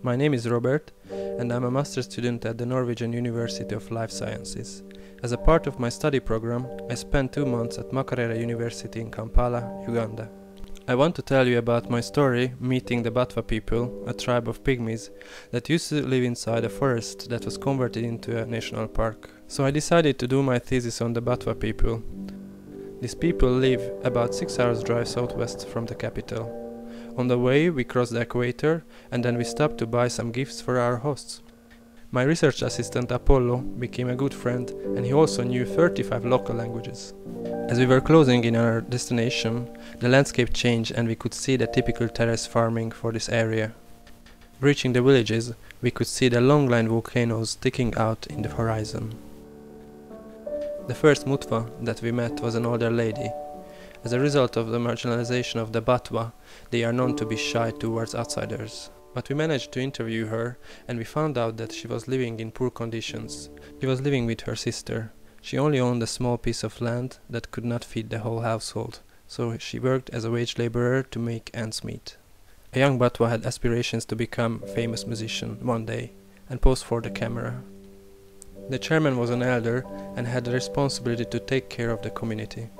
My name is Robert, and I'm a master's student at the Norwegian University of Life Sciences. As a part of my study program, I spent 2 months at Makerere University in Kampala, Uganda. I want to tell you about my story meeting the Batwa people, a tribe of pygmies that used to live inside a forest that was converted into a national park. So I decided to do my thesis on the Batwa people. These people live about 6 hours drive southwest from the capital. On the way we crossed the equator and then we stopped to buy some gifts for our hosts. My research assistant Apollo became a good friend, and he also knew 35 local languages. As we were closing in our destination, the landscape changed and we could see the typical terrace farming for this area. Reaching the villages, we could see the long-line volcanoes sticking out in the horizon. The first Mutwa that we met was an older lady. As a result of the marginalization of the Batwa, they are known to be shy towards outsiders. But we managed to interview her, and we found out that she was living in poor conditions. She was living with her sister. She only owned a small piece of land that could not feed the whole household, so she worked as a wage laborer to make ends meet. A young Batwa had aspirations to become a famous musician one day, and posed for the camera. The chairman was an elder and had the responsibility to take care of the community.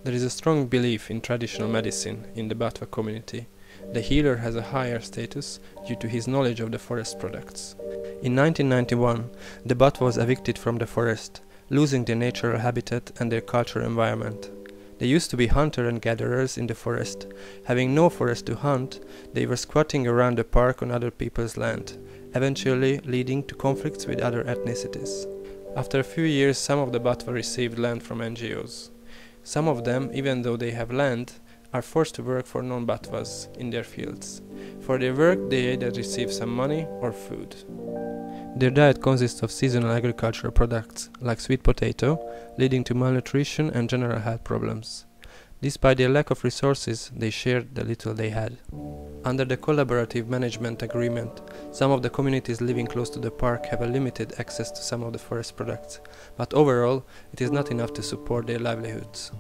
There is a strong belief in traditional medicine in the Batwa community. The healer has a higher status due to his knowledge of the forest products. In 1991, the Batwa was evicted from the forest, losing their natural habitat and their cultural environment. They used to be hunters and gatherers in the forest. Having no forest to hunt, they were squatting around the park on other people's land, eventually leading to conflicts with other ethnicities. After a few years, some of the Batwa received land from NGOs. Some of them, even though they have land, are forced to work for non-Batwas in their fields. For their work, they either receive some money or food. Their diet consists of seasonal agricultural products, like sweet potato, leading to malnutrition and general health problems. Despite their lack of resources, they shared the little they had. Under the collaborative management agreement, some of the communities living close to the park have a limited access to some of the forest products, but overall, it is not enough to support their livelihoods.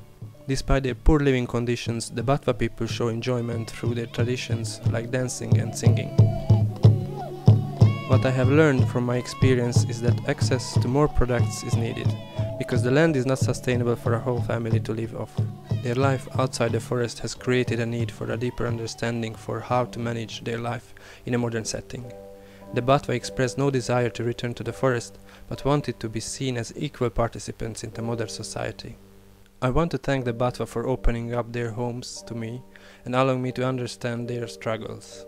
Despite their poor living conditions, the Batwa people show enjoyment through their traditions like dancing and singing. What I have learned from my experience is that access to more products is needed, because the land is not sustainable for a whole family to live off. Their life outside the forest has created a need for a deeper understanding for how to manage their life in a modern setting. The Batwa expressed no desire to return to the forest, but wanted to be seen as equal participants in the modern society. I want to thank the Batwa for opening up their homes to me and allowing me to understand their struggles.